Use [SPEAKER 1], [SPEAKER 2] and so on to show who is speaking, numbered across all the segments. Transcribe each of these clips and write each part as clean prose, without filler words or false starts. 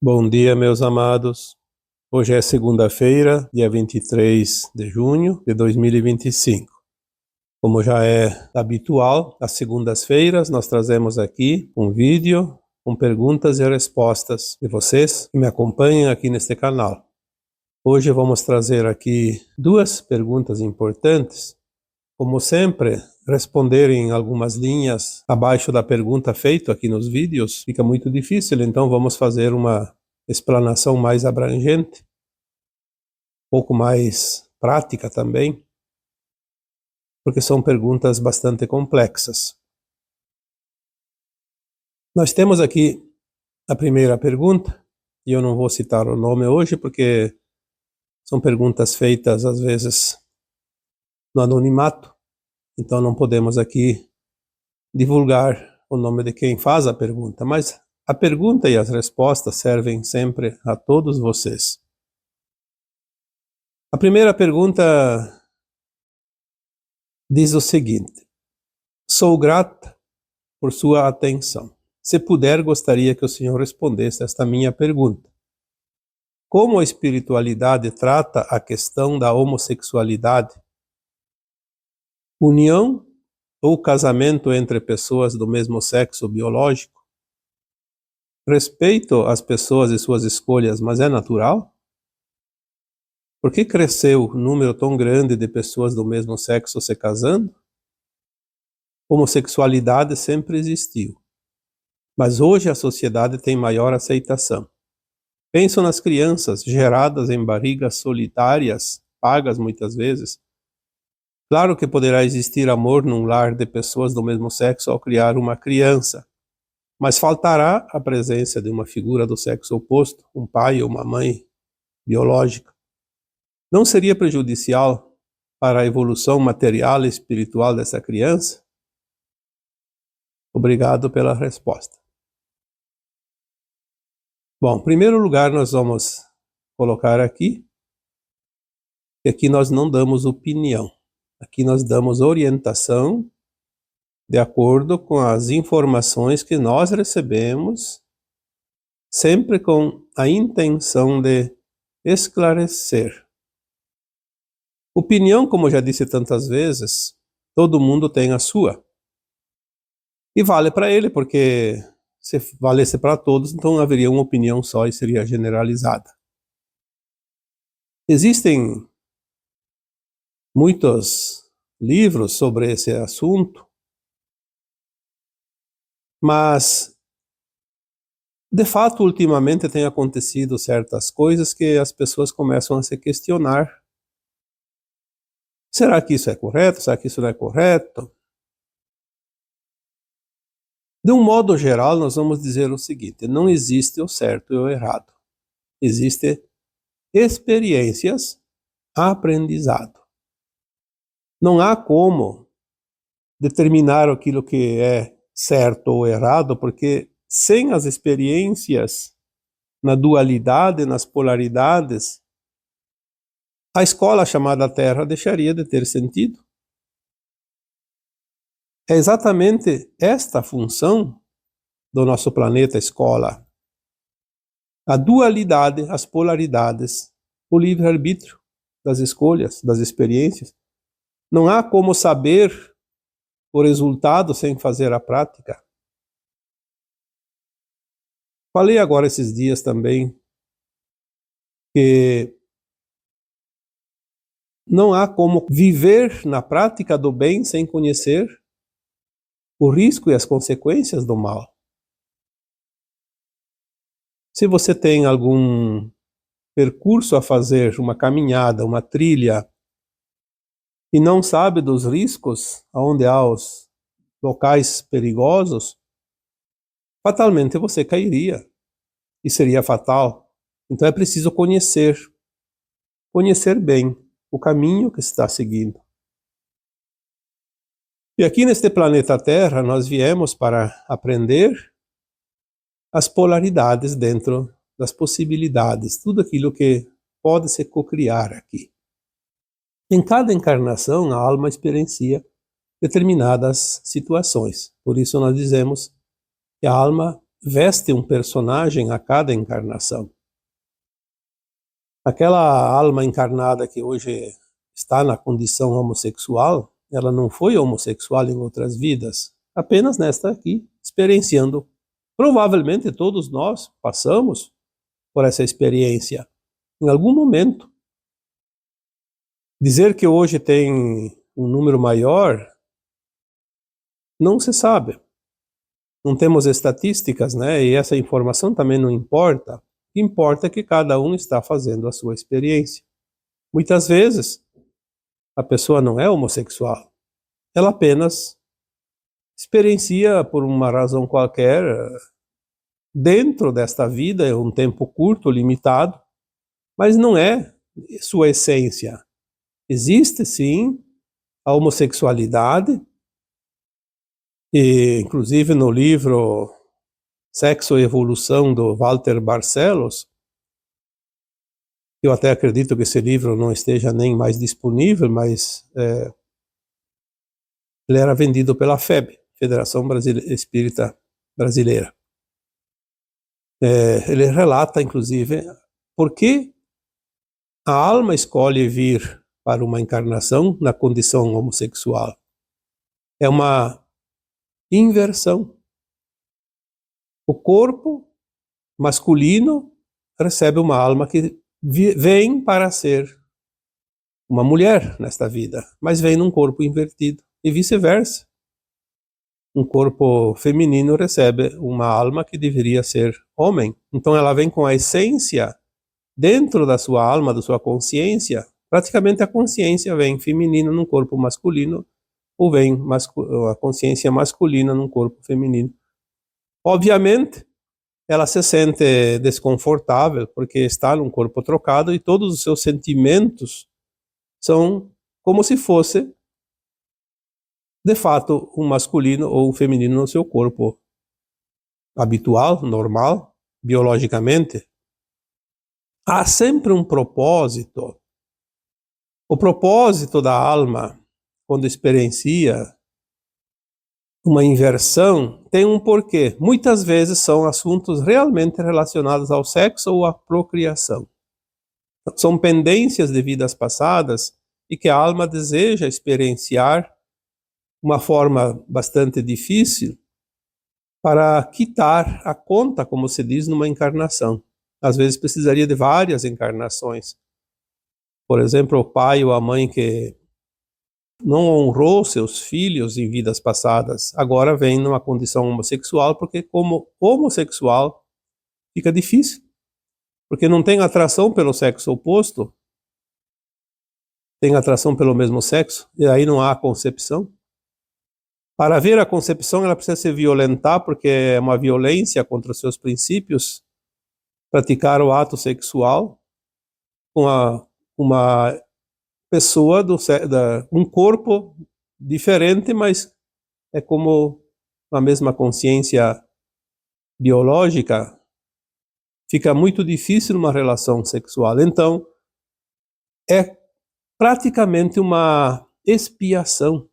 [SPEAKER 1] Bom dia, meus amados. Hoje é segunda-feira, dia 23 de junho de 2025. Como já é habitual, às segundas-feiras nós trazemos aqui um vídeo com perguntas e respostas de vocês que me acompanham aqui neste canal. Hoje vamos trazer aqui duas perguntas importantes. Como sempre, responder em algumas linhas abaixo da pergunta feita aqui nos vídeos fica muito difícil, então vamos fazer uma explanação mais abrangente, um pouco mais prática também, porque são perguntas bastante complexas. Nós temos aqui a primeira pergunta, e eu não vou citar o nome hoje, porque são perguntas feitas às vezes no anonimato, então não podemos aqui divulgar o nome de quem faz a pergunta, mas a pergunta e as respostas servem sempre a todos vocês. A primeira pergunta diz o seguinte: sou grata por sua atenção. Se puder, gostaria que o senhor respondesse esta minha pergunta. Como a espiritualidade trata a questão da homossexualidade? União ou casamento entre pessoas do mesmo sexo biológico? Respeito às pessoas e suas escolhas, mas é natural? Por que cresceu um número tão grande de pessoas do mesmo sexo se casando? Homossexualidade sempre existiu, mas hoje a sociedade tem maior aceitação. Penso nas crianças geradas em barrigas solitárias, pagas muitas vezes. Claro que poderá existir amor num lar de pessoas do mesmo sexo ao criar uma criança, mas faltará a presença de uma figura do sexo oposto, um pai ou uma mãe biológica. Não seria prejudicial para a evolução material e espiritual dessa criança? Obrigado pela resposta. Bom, em primeiro lugar nós vamos colocar aqui que aqui nós não damos opinião. Aqui nós damos orientação de acordo com as informações que nós recebemos, sempre com a intenção de esclarecer. Opinião, como já disse tantas vezes, todo mundo tem a sua. E vale para ele, porque se valesse para todos, então haveria uma opinião só e seria generalizada. Existem muitos livros sobre esse assunto, mas de fato ultimamente tem acontecido certas coisas que as pessoas começam a se questionar. Será que isso é correto? Será que isso não é correto? De um modo geral, nós vamos dizer o seguinte: não existe o certo e o errado. Existem experiências, aprendizado. Não há como determinar aquilo que é certo ou errado, porque sem as experiências na dualidade, nas polaridades, a escola chamada Terra deixaria de ter sentido. É exatamente esta função do nosso planeta escola. A dualidade, as polaridades, o livre-arbítrio das escolhas, das experiências. Não há como saber o resultado sem fazer a prática. Falei agora esses dias também que não há como viver na prática do bem sem conhecer o risco e as consequências do mal. Se você tem algum percurso a fazer, uma caminhada, uma trilha, e não sabe dos riscos, onde há os locais perigosos, fatalmente você cairia, e seria fatal. Então é preciso conhecer bem o caminho que está seguindo. E aqui neste planeta Terra nós viemos para aprender as polaridades dentro das possibilidades, tudo aquilo que pode se cocriar aqui. Em cada encarnação a alma experiencia determinadas situações. Por isso nós dizemos que a alma veste um personagem a cada encarnação. Aquela alma encarnada que hoje está na condição homossexual, ela não foi homossexual em outras vidas, apenas nesta aqui, experienciando. Provavelmente todos nós passamos por essa experiência em algum momento. Dizer que hoje tem um número maior, não se sabe. Não temos estatísticas, né? E essa informação também não importa. O que importa é que cada um está fazendo a sua experiência. Muitas vezes, a pessoa não é homossexual. Ela apenas experiencia por uma razão qualquer, dentro desta vida, é um tempo curto, limitado, mas não é sua essência. Existe, sim, a homossexualidade, e inclusive no livro Sexo e Evolução, do Walter Barcelos, eu até acredito que esse livro não esteja nem mais disponível, mas ele era vendido pela FEB, Federação Espírita Brasileira. Ele relata, inclusive, por que a alma escolhe vir para uma encarnação na condição homossexual. É uma inversão. O corpo masculino recebe uma alma que vem para ser uma mulher nesta vida, mas vem num corpo invertido, e vice-versa. Um corpo feminino recebe uma alma que deveria ser homem. Então ela vem com a essência dentro da sua alma, da sua consciência. Praticamente a consciência vem feminina num corpo masculino, ou vem a consciência masculina num corpo feminino. Obviamente, ela se sente desconfortável porque está num corpo trocado e todos os seus sentimentos são como se fosse, de fato, um masculino ou um feminino no seu corpo habitual, normal, biologicamente. Há sempre um propósito. O propósito da alma, quando experiencia uma inversão, tem um porquê. Muitas vezes são assuntos realmente relacionados ao sexo ou à procriação. São pendências de vidas passadas e que a alma deseja experienciar uma forma bastante difícil para quitar a conta, como se diz, numa encarnação. Às vezes precisaria de várias encarnações. Por exemplo, o pai ou a mãe que não honrou seus filhos em vidas passadas, agora vem numa condição homossexual, porque como homossexual fica difícil, porque não tem atração pelo sexo oposto, tem atração pelo mesmo sexo, e aí não há concepção. Para haver a concepção, ela precisa se violentar, porque é uma violência contra os seus princípios, praticar o ato sexual com uma pessoa, um corpo diferente, mas é como a mesma consciência biológica. Fica muito difícil uma relação sexual. Então, é praticamente uma expiação.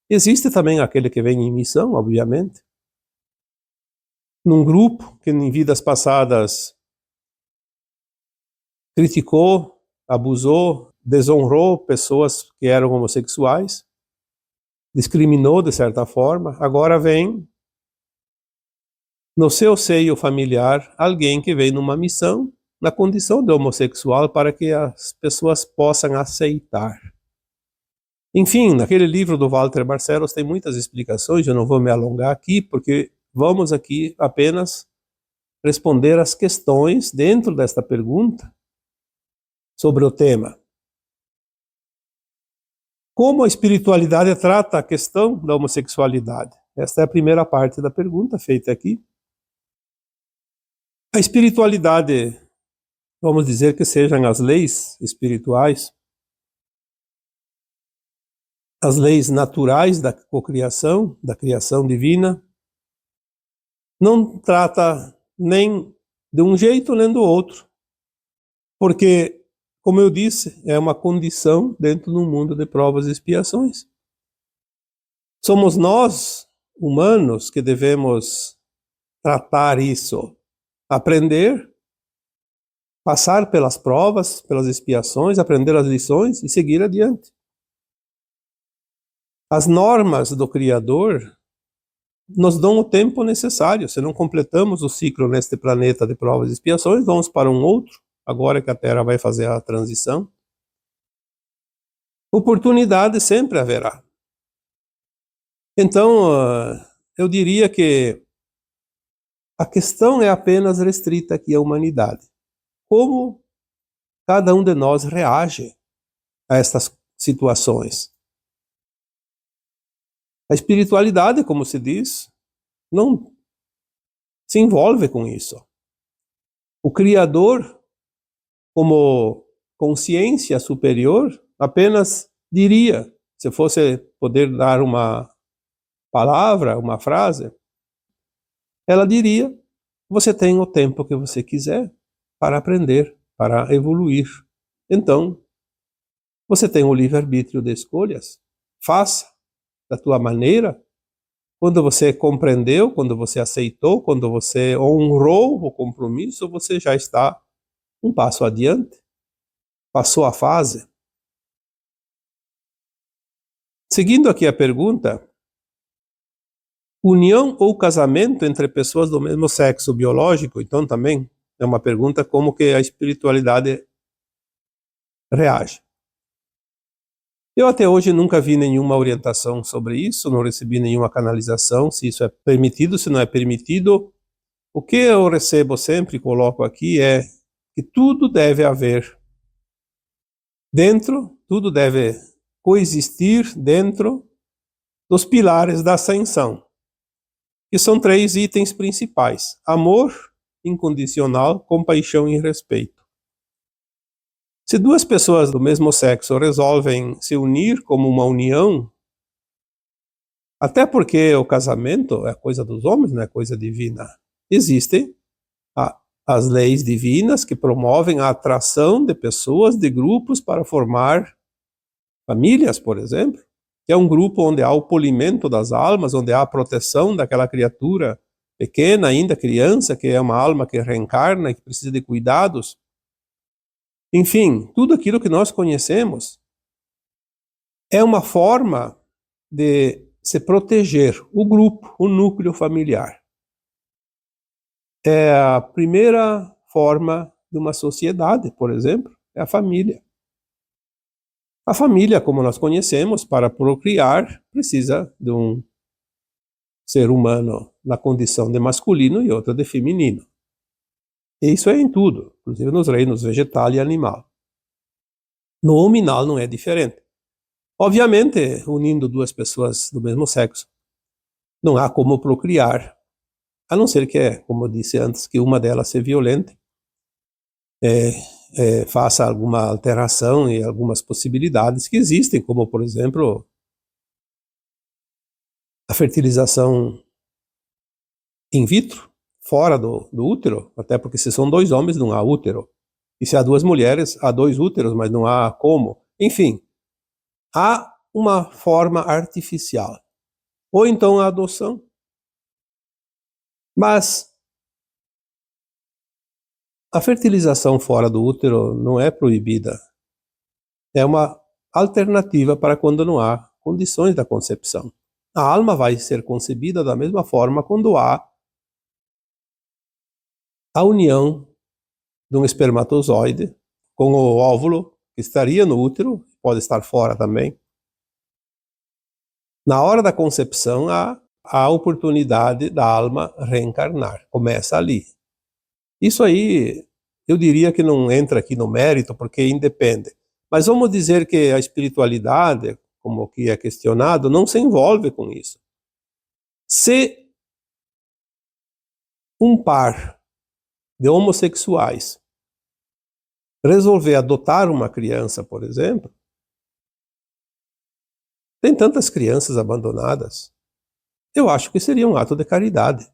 [SPEAKER 1] Existe também aquele que vem em missão, obviamente, num grupo que em vidas passadas criticou, abusou, desonrou pessoas que eram homossexuais, discriminou de certa forma. Agora vem no seu seio familiar alguém que vem numa missão na condição de homossexual para que as pessoas possam aceitar. Enfim, naquele livro do Walter Barcelos tem muitas explicações, eu não vou me alongar aqui, porque vamos aqui apenas responder as questões dentro desta pergunta sobre o tema. Como a espiritualidade trata a questão da homossexualidade? Esta é a primeira parte da pergunta feita aqui. A espiritualidade, vamos dizer que sejam as leis espirituais, as leis naturais da cocriação, da criação divina, não trata nem de um jeito nem do outro, porque, como eu disse, é uma condição dentro de um mundo de provas e expiações. Somos nós, humanos, que devemos tratar isso, aprender, passar pelas provas, pelas expiações, aprender as lições e seguir adiante. As normas do Criador nos dão o tempo necessário. Se não completamos o ciclo neste planeta de provas e expiações, vamos para um outro, agora que a Terra vai fazer a transição. Oportunidade sempre haverá. Então, eu diria que a questão é apenas restrita aqui à humanidade. Como cada um de nós reage a estas situações? A espiritualidade, como se diz, não se envolve com isso. O Criador, como consciência superior, apenas diria, se fosse poder dar uma palavra, uma frase, ela diria: você tem o tempo que você quiser para aprender, para evoluir. Então, você tem o livre-arbítrio de escolhas. Faça da tua maneira. Quando você compreendeu, quando você aceitou, quando você honrou o compromisso, você já está um passo adiante. Passou a fase. Seguindo aqui a pergunta, união ou casamento entre pessoas do mesmo sexo biológico? Então também é uma pergunta como que a espiritualidade reage. Eu até hoje nunca vi nenhuma orientação sobre isso, não recebi nenhuma canalização, se isso é permitido, se não é permitido. O que eu recebo sempre, coloco aqui, é que tudo deve haver dentro, tudo deve coexistir dentro dos pilares da ascensão, que são 3 itens principais: amor incondicional, compaixão e respeito. Se 2 pessoas do mesmo sexo resolvem se unir como uma união, até porque o casamento é coisa dos homens, não é coisa divina, existem as leis divinas que promovem a atração de pessoas, de grupos para formar famílias, por exemplo, que é um grupo onde há o polimento das almas, onde há a proteção daquela criatura pequena, ainda criança, que é uma alma que reencarna e que precisa de cuidados. Enfim, tudo aquilo que nós conhecemos é uma forma de se proteger o grupo, o núcleo familiar. É a primeira forma de uma sociedade, por exemplo, é a família. A família, como nós conhecemos, para procriar, precisa de um ser humano na condição de masculino e outro de feminino. E isso é em tudo, inclusive nos reinos vegetal e animal. No hominal não é diferente. Obviamente, unindo 2 pessoas do mesmo sexo, não há como procriar, a não ser que, como eu disse antes, que uma delas seja violenta, faça alguma alteração e algumas possibilidades que existem, como, por exemplo, a fertilização in vitro, fora do útero, até porque se são 2 homens não há útero, e se há 2 mulheres, há 2 úteros, mas não há como. Enfim, há uma forma artificial, ou então a adoção. Mas a fertilização fora do útero não é proibida. É uma alternativa para quando não há condições da concepção. A alma vai ser concebida da mesma forma quando há a união de um espermatozoide com o óvulo, que estaria no útero, pode estar fora também. Na hora da concepção, há a oportunidade da alma reencarnar. Começa ali. Isso aí, eu diria que não entra aqui no mérito, porque independe. Mas vamos dizer que a espiritualidade, como que é questionado, não se envolve com isso. Se um par de homossexuais resolver adotar uma criança, por exemplo, tem tantas crianças abandonadas, eu acho que seria um ato de caridade.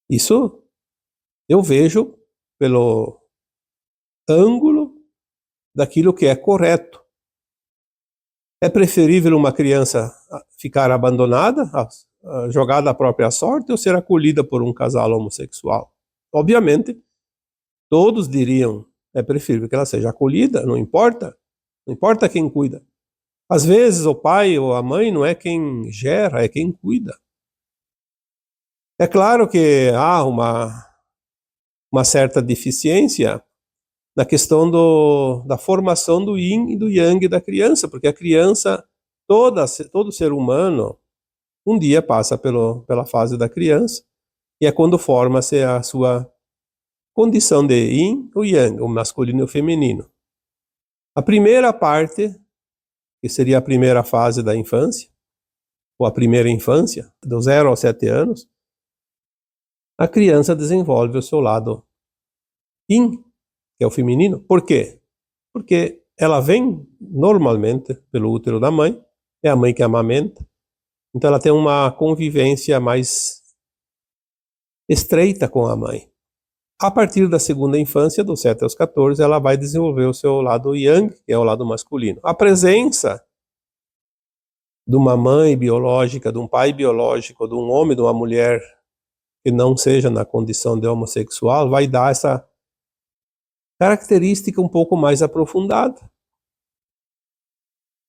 [SPEAKER 1] Isso eu vejo pelo ângulo daquilo que é correto. É preferível uma criança ficar abandonada jogada à própria sorte ou ser acolhida por um casal homossexual? Obviamente, todos diriam, é preferível que ela seja acolhida, não importa quem cuida. Às vezes o pai ou a mãe não é quem gera, é quem cuida. É claro que há uma certa deficiência na questão da formação do yin e do yang da criança, porque a criança, todo ser humano, um dia passa pela fase da criança, e é quando forma-se a sua condição de yin ou yang, o masculino e o feminino. A primeira parte, que seria a primeira fase da infância, ou a primeira infância, do 0 aos 7 anos, a criança desenvolve o seu lado yin, que é o feminino. Por quê? Porque ela vem normalmente pelo útero da mãe, é a mãe que amamenta, então ela tem uma convivência mais estreita com a mãe. A partir da segunda infância, dos 7 aos 14, ela vai desenvolver o seu lado yang, que é o lado masculino. A presença de uma mãe biológica, de um pai biológico, de um homem, de uma mulher que não seja na condição de homossexual, vai dar essa característica um pouco mais aprofundada.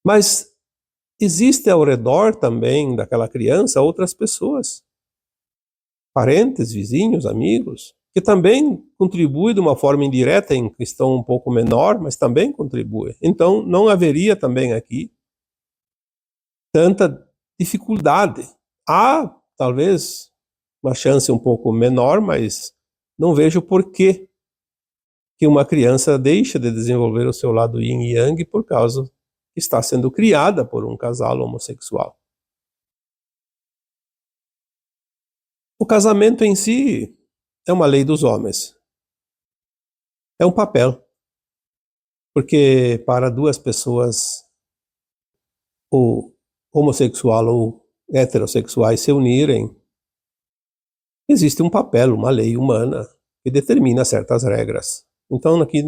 [SPEAKER 1] Mas existe ao redor também daquela criança outras pessoas, parentes, vizinhos, amigos, que também contribuem de uma forma indireta, em questão um pouco menor, mas também contribuem. Então não haveria também aqui tanta dificuldade. Há talvez uma chance um pouco menor, mas não vejo por que uma criança deixa de desenvolver o seu lado yin e yang por causa que está sendo criada por um casal homossexual. O casamento em si é uma lei dos homens. É um papel. Porque para duas pessoas, ou homossexual ou heterossexuais, se unirem, existe um papel, uma lei humana que determina certas regras. Então aqui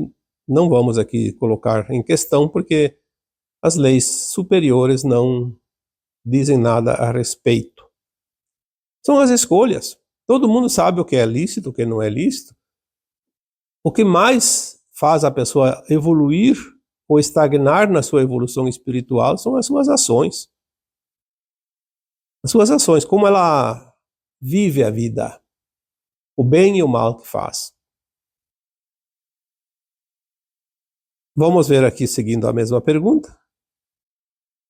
[SPEAKER 1] não vamos aqui colocar em questão, porque as leis superiores não dizem nada a respeito. São as escolhas. Todo mundo sabe o que é lícito, o que não é lícito. O que mais faz a pessoa evoluir ou estagnar na sua evolução espiritual são as suas ações. As suas ações, como ela vive a vida, o bem e o mal que faz. Vamos ver aqui, seguindo a mesma pergunta.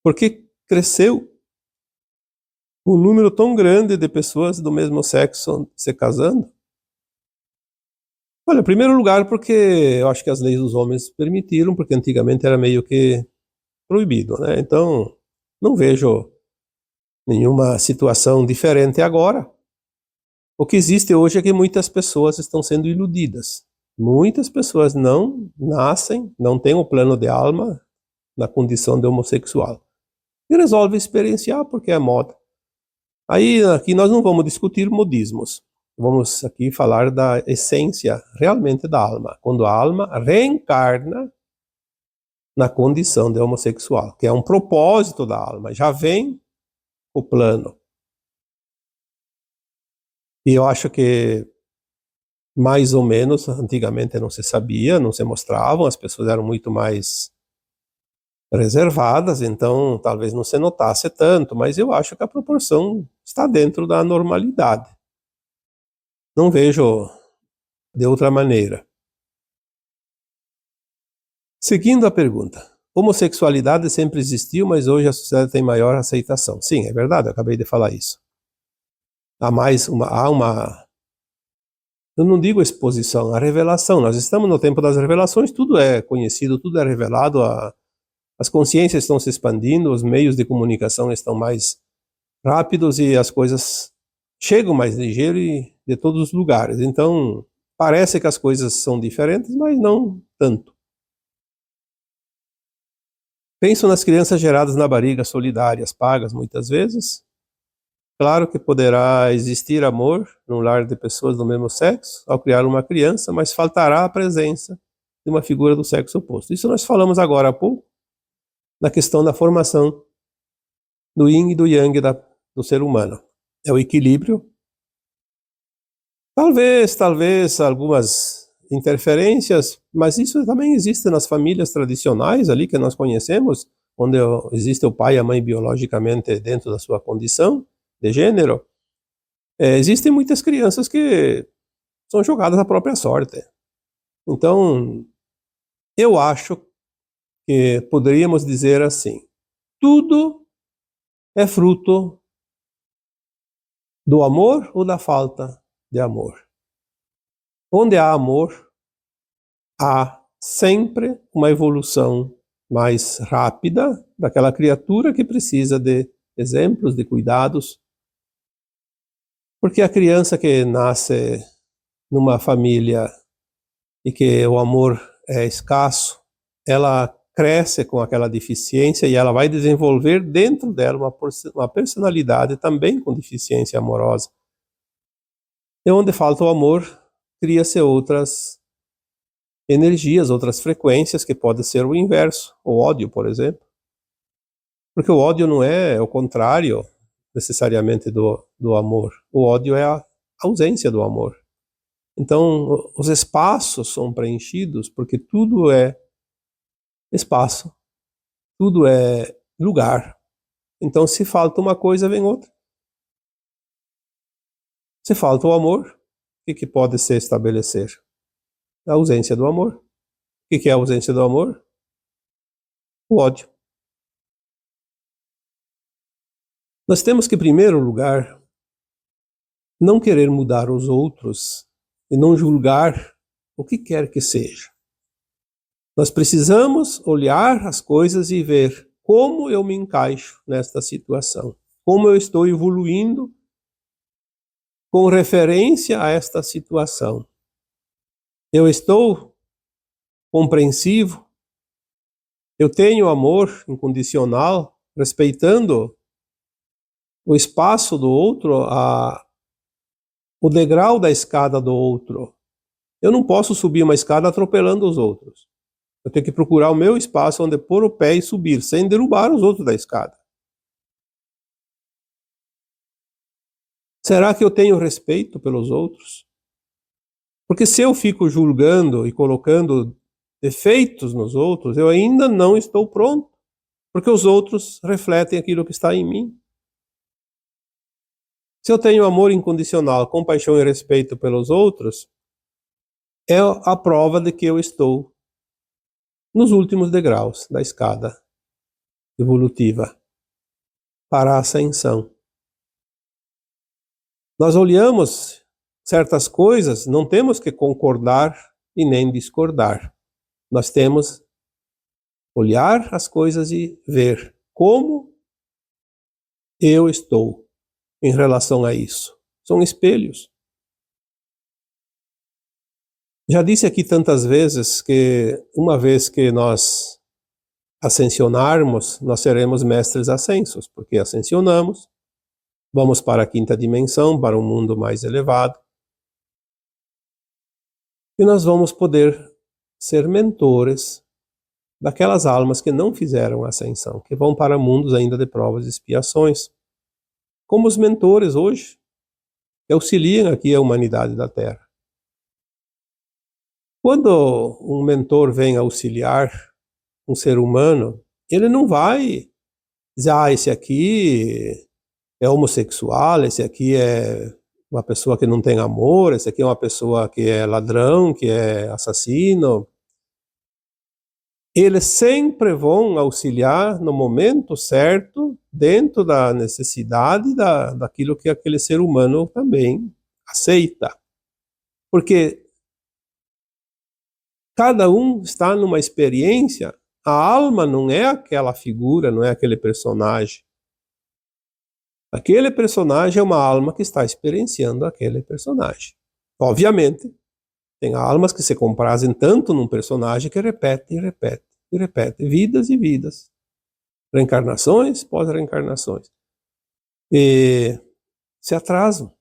[SPEAKER 1] Por que cresceu um número tão grande de pessoas do mesmo sexo se casando? Olha, em primeiro lugar, porque eu acho que as leis dos homens permitiram, porque antigamente era meio que proibido, né? Então, não vejo nenhuma situação diferente agora. O que existe hoje é que muitas pessoas estão sendo iludidas. Muitas pessoas não nascem, não têm o plano de alma na condição de homossexual. E resolvem experienciar porque é moda. Aí, aqui nós não vamos discutir modismos. Vamos aqui falar da essência realmente da alma. Quando a alma reencarna na condição de homossexual, que é um propósito da alma, já vem o plano. E eu acho que mais ou menos antigamente não se sabia, não se mostravam, as pessoas eram muito mais reservadas, então talvez não se notasse tanto, mas eu acho que a proporção está dentro da normalidade. Não vejo de outra maneira. Seguindo a pergunta, homossexualidade sempre existiu, mas hoje a sociedade tem maior aceitação. Sim, é verdade, eu acabei de falar isso. Há uma, eu não digo exposição, a revelação. Nós estamos no tempo das revelações, tudo é conhecido, tudo é revelado, as consciências estão se expandindo, os meios de comunicação estão mais rápidos e as coisas chegam mais ligeiro e de todos os lugares. Então, parece que as coisas são diferentes, mas não tanto. Penso nas crianças geradas na barriga, solidárias, pagas muitas vezes. Claro que poderá existir amor num lar de pessoas do mesmo sexo ao criar uma criança, mas faltará a presença de uma figura do sexo oposto. Isso nós falamos agora há pouco, na questão da formação do yin e do yang do ser humano. é o equilíbrio. Talvez algumas interferências, mas isso também existe nas famílias tradicionais ali que nós conhecemos, onde existe o pai e a mãe biologicamente dentro da sua condição de gênero. Existem muitas crianças que são jogadas à própria sorte. Então, eu acho que poderíamos dizer assim: tudo é fruto do amor ou da falta de amor. Onde há amor, há sempre uma evolução mais rápida daquela criatura que precisa de exemplos, de cuidados. Porque a criança que nasce numa família e que o amor é escasso, ela cresce com aquela deficiência e ela vai desenvolver dentro dela uma personalidade também com deficiência amorosa. E onde falta o amor, cria-se outras energias, outras frequências, que pode ser o inverso, o ódio, por exemplo. Porque o ódio não é o contrário necessariamente do amor. O ódio é a ausência do amor. Então, os espaços são preenchidos porque tudo é espaço, tudo é lugar. Então, se falta uma coisa, vem outra. Se falta o amor, o que pode se estabelecer? A ausência do amor. O que é a ausência do amor? O ódio. Nós temos que, em primeiro lugar, não querer mudar os outros e não julgar o que quer que seja. Nós precisamos olhar as coisas e ver como eu me encaixo nesta situação, como eu estou evoluindo com referência a esta situação. Eu estou compreensivo, eu tenho amor incondicional, respeitando o espaço do outro, o degrau da escada do outro. Eu não posso subir uma escada atropelando os outros. Eu tenho que procurar o meu espaço onde pôr o pé e subir, sem derrubar os outros da escada. Será que eu tenho respeito pelos outros? Porque se eu fico julgando e colocando defeitos nos outros, eu ainda não estou pronto, porque os outros refletem aquilo que está em mim. Se eu tenho amor incondicional, compaixão e respeito pelos outros, é a prova de que eu estou nos últimos degraus da escada evolutiva para a ascensão. Nós olhamos certas coisas, não temos que concordar e nem discordar. Nós temos olhar as coisas e ver como eu estou em relação a isso. São espelhos. Já disse aqui tantas vezes que uma vez que nós ascensionarmos, nós seremos mestres ascensos, porque ascensionamos, vamos para a quinta dimensão, para um mundo mais elevado, e nós vamos poder ser mentores daquelas almas que não fizeram a ascensão, que vão para mundos ainda de provas e expiações, como os mentores hoje, que auxiliam aqui a humanidade da Terra. Quando um mentor vem auxiliar um ser humano, ele não vai dizer, esse aqui é homossexual, esse aqui é uma pessoa que não tem amor, esse aqui é uma pessoa que é ladrão, que é assassino. Eles sempre vão auxiliar no momento certo, dentro da necessidade daquilo que aquele ser humano também aceita. Porque cada um está numa experiência, a alma não é aquela figura, não é aquele personagem. Aquele personagem é uma alma que está experienciando aquele personagem. Obviamente, tem almas que se comprazem tanto num personagem que repete, repete, e repete, vidas e vidas. Reencarnações, pós-reencarnações. E se atrasam.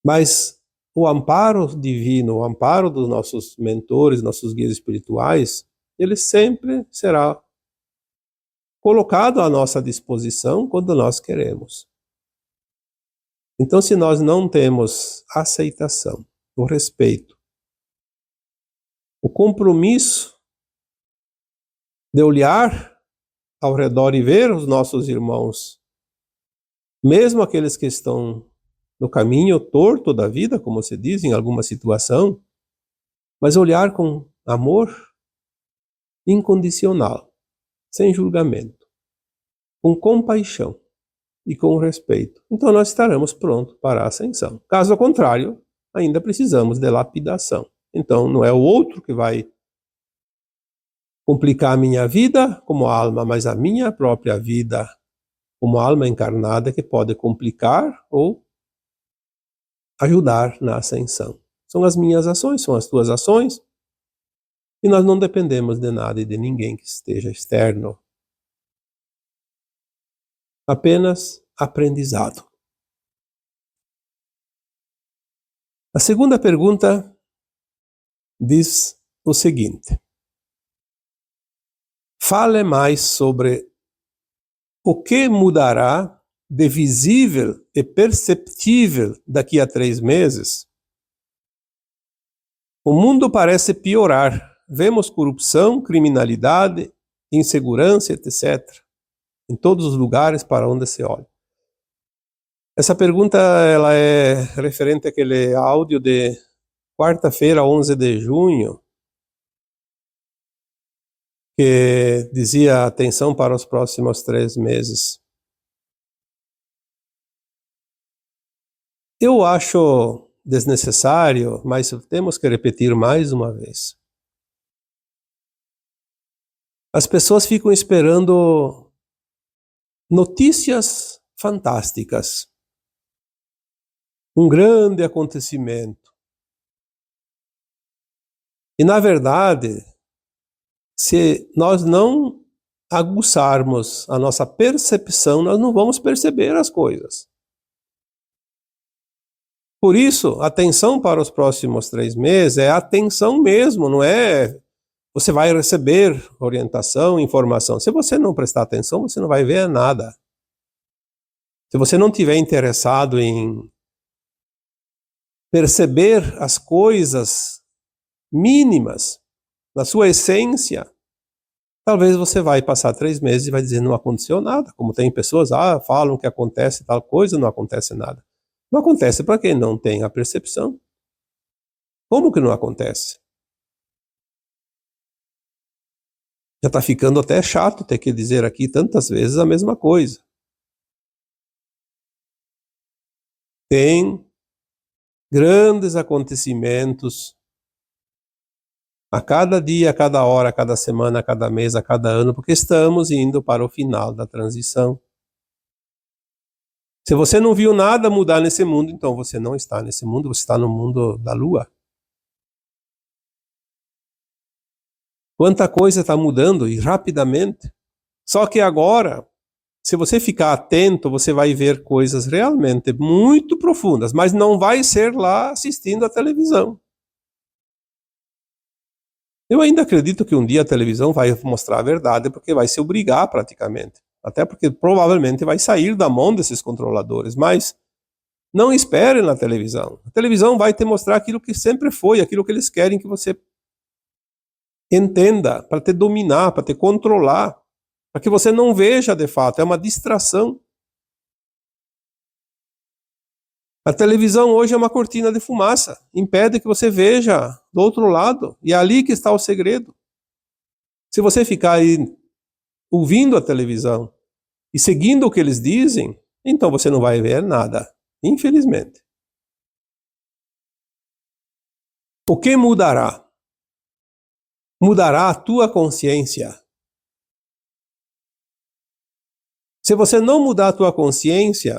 [SPEAKER 1] Mas o amparo divino, o amparo dos nossos mentores, nossos guias espirituais, ele sempre será colocado à nossa disposição quando nós queremos. Então, se nós não temos aceitação, o respeito, o compromisso de olhar ao redor e ver os nossos irmãos, mesmo aqueles que estão no caminho torto da vida, como se diz em alguma situação, mas olhar com amor incondicional, sem julgamento, com compaixão e com respeito. Então nós estaremos prontos para a ascensão. Caso contrário, ainda precisamos de lapidação. Então não é o outro que vai complicar a minha vida como alma, mas a minha própria vida como alma encarnada que pode complicar ou ajudar na ascensão. São as minhas ações, são as tuas ações, e nós não dependemos de nada e de ninguém que esteja externo. Apenas aprendizado. A segunda pergunta diz o seguinte: fale mais sobre o que mudará de visível e perceptível daqui a 3 meses. O mundo parece piorar. Vemos corrupção, criminalidade, insegurança, etc. em todos os lugares para onde se olha. Essa pergunta ela é referente àquele áudio de quarta-feira, 11 de junho, que dizia atenção para os próximos 3 meses. Eu acho desnecessário, mas temos que repetir mais uma vez. As pessoas ficam esperando notícias fantásticas, um grande acontecimento. E, na verdade, se nós não aguçarmos a nossa percepção, nós não vamos perceber as coisas. Por isso, atenção para os próximos 3 meses é atenção mesmo, não é você vai receber orientação, informação. Se você não prestar atenção, você não vai ver nada. Se você não estiver interessado em perceber as coisas mínimas, na sua essência, talvez você vai passar 3 meses e vai dizer não aconteceu nada. Como tem pessoas, falam que acontece tal coisa, não acontece nada. Não acontece para quem não tem a percepção. Como que não acontece? Já está ficando até chato ter que dizer aqui tantas vezes a mesma coisa. Tem grandes acontecimentos a cada dia, a cada hora, a cada semana, a cada mês, a cada ano, porque estamos indo para o final da transição. Se você não viu nada mudar nesse mundo, então você não está nesse mundo, você está no mundo da Lua. Quanta coisa está mudando e rapidamente. Só que agora, se você ficar atento, você vai ver coisas realmente muito profundas, mas não vai ser lá assistindo a televisão. Eu ainda acredito que um dia a televisão vai mostrar a verdade, porque vai se obrigar praticamente. Até porque provavelmente vai sair da mão desses controladores, mas não espere na televisão. A televisão vai te mostrar aquilo que sempre foi, aquilo que eles querem que você entenda, para te dominar, para te controlar, para que você não veja de fato, é uma distração. A televisão hoje é uma cortina de fumaça, impede que você veja do outro lado, e é ali que está o segredo. Se você ficar aí ouvindo a televisão e seguindo o que eles dizem, então você não vai ver nada, infelizmente. O que mudará? Mudará a tua consciência. Se você não mudar a tua consciência,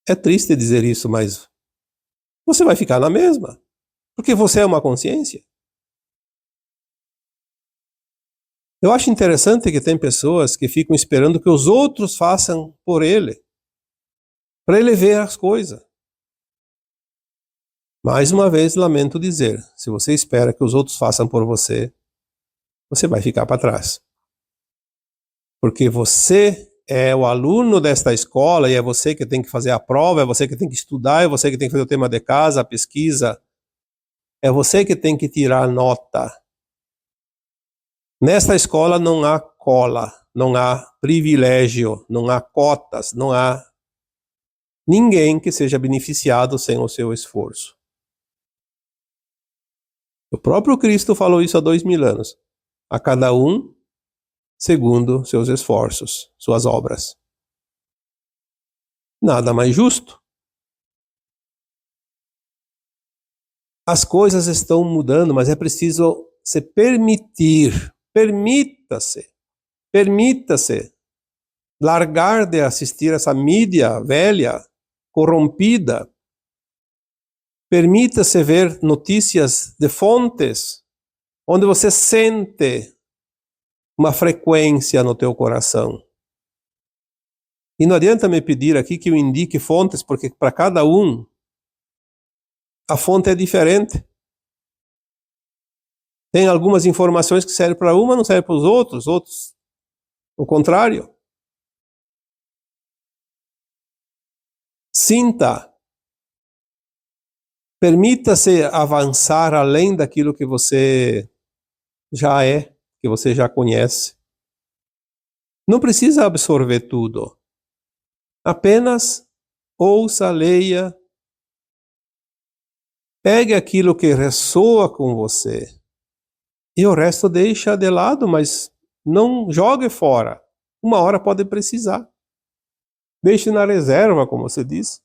[SPEAKER 1] é triste dizer isso, mas você vai ficar na mesma, porque você é uma consciência. Eu acho interessante que tem pessoas que ficam esperando que os outros façam por ele, para ele ver as coisas. Mais uma vez, lamento dizer, se você espera que os outros façam por você, você vai ficar para trás. Porque você é o aluno desta escola e é você que tem que fazer a prova, é você que tem que estudar, é você que tem que fazer o tema de casa, a pesquisa, é você que tem que tirar nota. Nesta escola não há cola, não há privilégio, não há cotas, não há ninguém que seja beneficiado sem o seu esforço. O próprio Cristo falou isso há 2000 anos. A cada um segundo seus esforços, suas obras. Nada mais justo. As coisas estão mudando, mas é preciso se permitir. Permita-se largar de assistir essa mídia velha, corrompida. Permita-se ver notícias de fontes onde você sente uma frequência no teu coração. E não adianta me pedir aqui que eu indique fontes, porque para cada um a fonte é diferente. Tem algumas informações que servem para uma, não servem para os outros o contrário. Sinta. Permita-se avançar além daquilo que você já é, que você já conhece. Não precisa absorver tudo. Apenas ouça, leia. Pegue aquilo que ressoa com você. E o resto deixa de lado, mas não jogue fora. Uma hora pode precisar. Deixe na reserva, como você diz.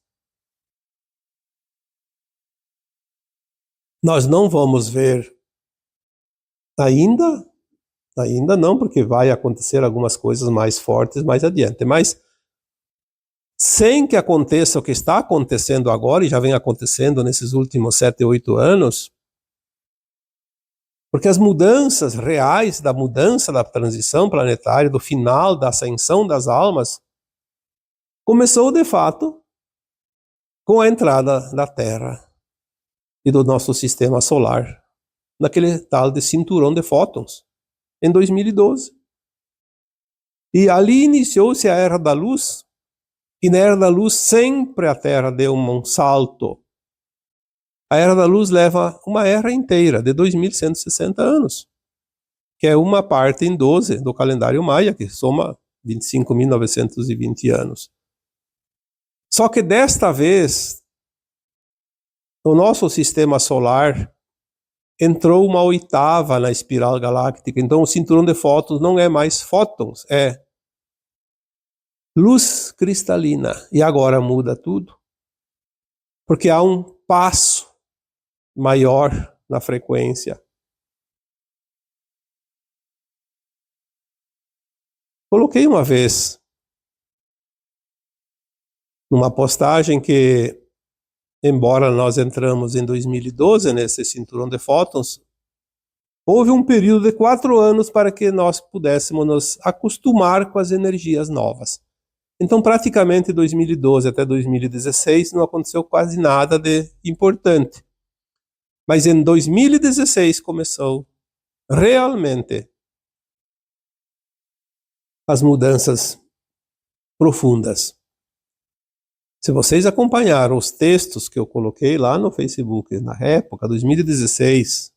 [SPEAKER 1] Nós não vamos ver ainda não, porque vai acontecer algumas coisas mais fortes mais adiante, mas sem que aconteça o que está acontecendo agora, e já vem acontecendo nesses últimos 7, 8 anos, porque as mudanças reais, da mudança da transição planetária, do final da ascensão das almas, começou de fato com a entrada da Terra e do nosso sistema solar, naquele tal de cinturão de fótons, em 2012. E ali iniciou-se a Era da Luz, e na Era da Luz sempre a Terra deu um salto. A Era da Luz leva uma era inteira, de 2160 anos, que é uma parte em 12 do calendário maia, que soma 25.920 anos. Só que desta vez, no nosso sistema solar, entrou uma oitava na espiral galáctica. Então o cinturão de fótons não é mais fótons, é luz cristalina. E agora muda tudo. Porque há um passo maior na frequência. Coloquei uma vez numa postagem que, embora nós entramos em 2012 nesse cinturão de fótons, houve um período de 4 anos para que nós pudéssemos nos acostumar com as energias novas. Então, praticamente 2012 até 2016 não aconteceu quase nada de importante. Mas em 2016 começou realmente as mudanças profundas. Se vocês acompanharam os textos que eu coloquei lá no Facebook, na época, 2016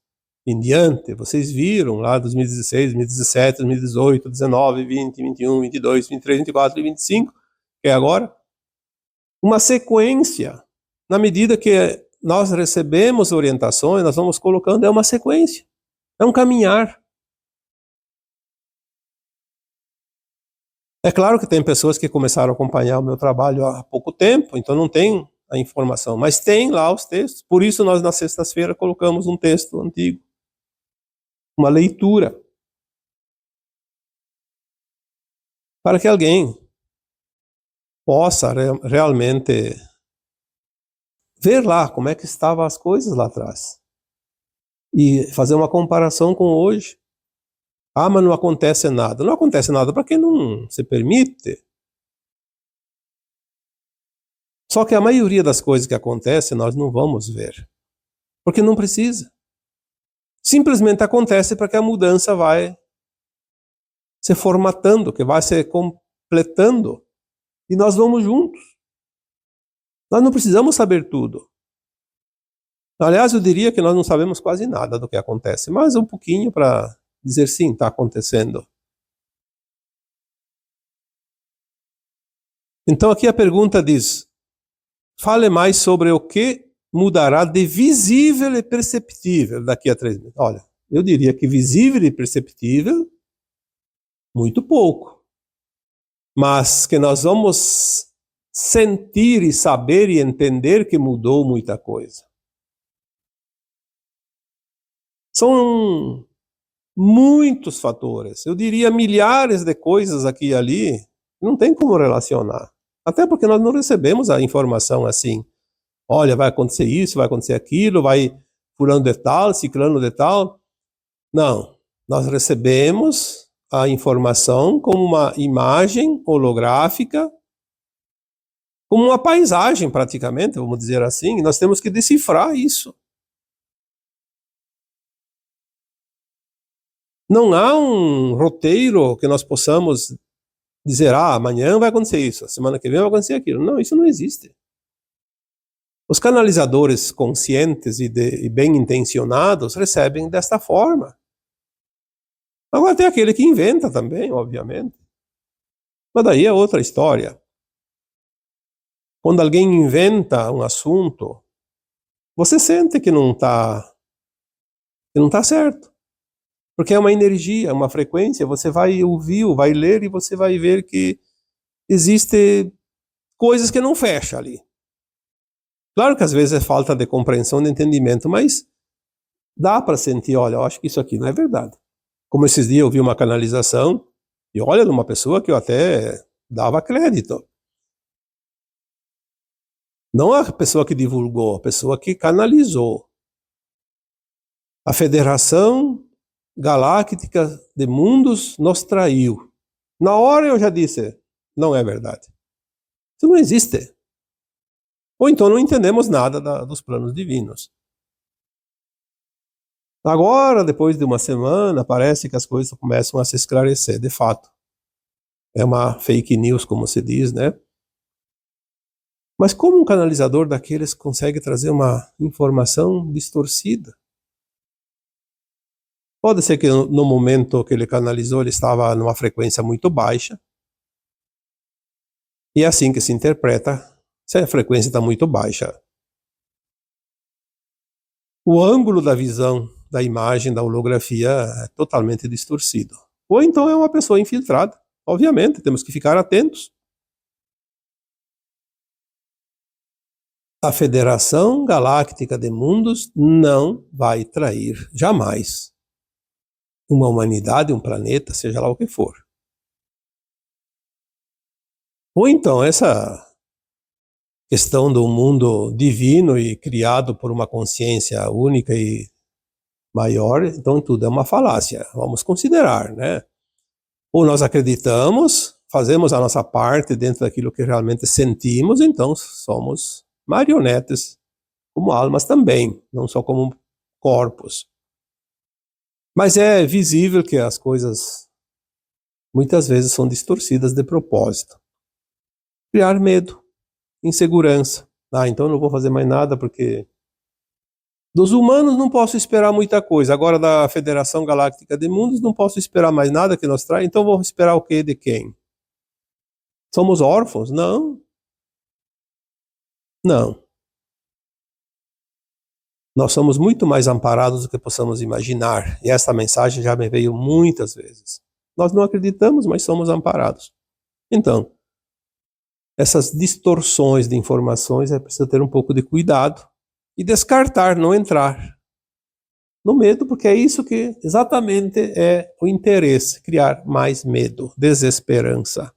[SPEAKER 1] em diante, vocês viram lá 2016, 2017, 2018, 2019, 20, 21, 22, 23, 24 e 25, que é agora, uma sequência. Na medida que nós recebemos orientações, nós vamos colocando, é uma sequência, é um caminhar. É claro que tem pessoas que começaram a acompanhar o meu trabalho há pouco tempo, então não tem a informação, mas tem lá os textos. Por isso nós, na sexta-feira, colocamos um texto antigo, uma leitura, para que alguém possa realmente ver lá como é que estavam as coisas lá atrás e fazer uma comparação com hoje. Ah, mas não acontece nada. Não acontece nada para quem não se permite. Só que a maioria das coisas que acontecem nós não vamos ver, porque não precisa. Simplesmente acontece para que a mudança vai se formatando, que vai se completando, e nós vamos juntos. Nós não precisamos saber tudo. Aliás, eu diria que nós não sabemos quase nada do que acontece, mas um pouquinho para dizer sim, está acontecendo. Então aqui a pergunta diz: fale mais sobre o que mudará de visível e perceptível daqui a 3 meses. Olha, eu diria que visível e perceptível, muito pouco. Mas que nós vamos sentir e saber e entender que mudou muita coisa. São muitos fatores, eu diria milhares de coisas aqui e ali, não tem como relacionar. Até porque nós não recebemos a informação assim, olha, vai acontecer isso, vai acontecer aquilo, vai fulano de tal, ciclano de tal. Não, nós recebemos a informação como uma imagem holográfica, como uma paisagem praticamente, vamos dizer assim, e nós temos que decifrar isso. Não há um roteiro que nós possamos dizer, amanhã vai acontecer isso, semana que vem vai acontecer aquilo. Não, isso não existe. Os canalizadores conscientes e bem intencionados recebem desta forma. Agora tem aquele que inventa também, obviamente. Mas daí é outra história. Quando alguém inventa um assunto, você sente que não está certo. Porque é uma energia, uma frequência, você vai ouvir, vai ler e você vai ver que existe coisas que não fecham ali. Claro que às vezes é falta de compreensão, de entendimento, mas dá para sentir, olha, eu acho que isso aqui não é verdade. Como esses dias eu vi uma canalização, e olha, de uma pessoa que eu até dava crédito. Não a pessoa que divulgou, a pessoa que canalizou. A Federação Galáctica de Mundos nos traiu. Na hora eu já disse, não é verdade. Isso não existe. Ou então não entendemos nada dos planos divinos. Agora, depois de uma semana, parece que as coisas começam a se esclarecer, de fato. É uma fake news, como se diz, né? Mas como um canalizador daqueles consegue trazer uma informação distorcida? Pode ser que no momento que ele canalizou, ele estava numa frequência muito baixa. E é assim que se interpreta se a frequência está muito baixa. O ângulo da visão da imagem, da holografia, é totalmente distorcido. Ou então é uma pessoa infiltrada. Obviamente, temos que ficar atentos. A Federação Galáctica de Mundos não vai trair, jamais, uma humanidade, um planeta, seja lá o que for. Ou então essa questão do mundo divino e criado por uma consciência única e maior, então tudo é uma falácia, vamos considerar, né? Ou nós acreditamos, fazemos a nossa parte dentro daquilo que realmente sentimos, então somos marionetes, como almas também, não só como corpos. Mas é visível que as coisas muitas vezes são distorcidas de propósito. Criar medo, insegurança. Então eu não vou fazer mais nada porque dos humanos não posso esperar muita coisa. Agora da Federação Galáctica de Mundos não posso esperar mais nada que nos traia. Então vou esperar o quê de quem? Somos órfãos? Não. Não. Nós somos muito mais amparados do que possamos imaginar. E essa mensagem já me veio muitas vezes. Nós não acreditamos, mas somos amparados. Então, essas distorções de informações é preciso ter um pouco de cuidado e descartar, não entrar no medo, porque é isso que exatamente é o interesse, criar mais medo, desesperança.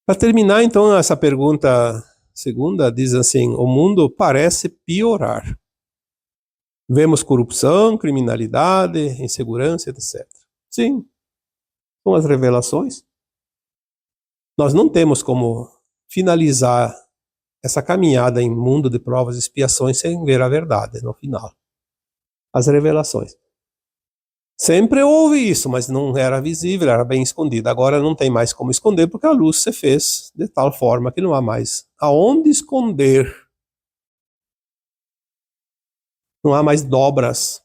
[SPEAKER 1] Para terminar, então, essa pergunta segunda diz assim: o mundo parece piorar. Vemos corrupção, criminalidade, insegurança, etc. Sim, são as revelações. Nós não temos como finalizar essa caminhada em mundo de provas e expiações sem ver a verdade no final. As revelações. Sempre houve isso, mas não era visível, era bem escondido. Agora não tem mais como esconder, porque a luz se fez de tal forma que não há mais aonde esconder. Não há mais dobras,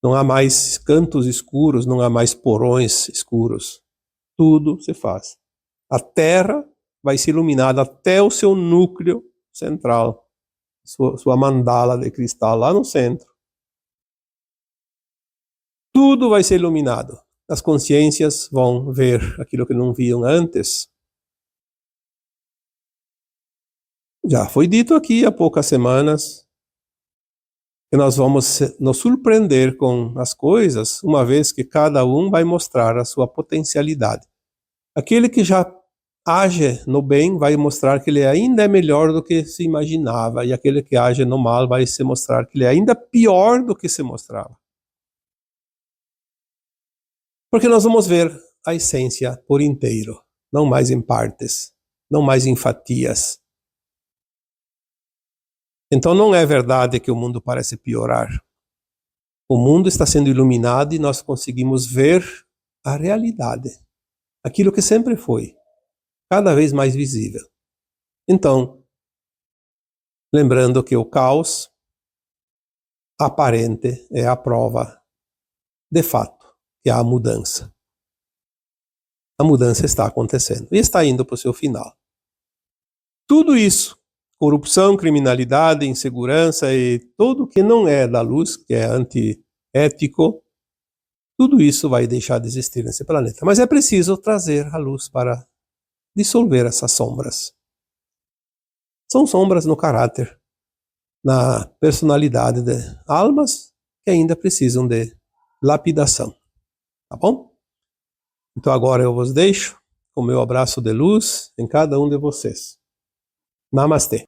[SPEAKER 1] não há mais cantos escuros, não há mais porões escuros. Tudo se faz. A Terra vai ser iluminada até o seu núcleo central, sua mandala de cristal lá no centro. Tudo vai ser iluminado. As consciências vão ver aquilo que não viam antes. Já foi dito aqui há poucas semanas que nós vamos nos surpreender com as coisas, uma vez que cada um vai mostrar a sua potencialidade. Aquele que já age no bem vai mostrar que ele ainda é melhor do que se imaginava, e aquele que age no mal vai se mostrar que ele é ainda pior do que se mostrava. Porque nós vamos ver a essência por inteiro, não mais em partes, não mais em fatias. Então não é verdade que o mundo parece piorar. O mundo está sendo iluminado e nós conseguimos ver a realidade, aquilo que sempre foi, cada vez mais visível. Então, lembrando que o caos aparente é a prova, de fato, que há mudança. A mudança está acontecendo e está indo para o seu final. Tudo isso, corrupção, criminalidade, insegurança e tudo que não é da luz, que é antiético, tudo isso vai deixar de existir nesse planeta. Mas é preciso trazer a luz para dissolver essas sombras. São sombras no caráter, na personalidade de almas que ainda precisam de lapidação. Tá bom? Então agora eu vos deixo com meu abraço de luz em cada um de vocês. Namastê.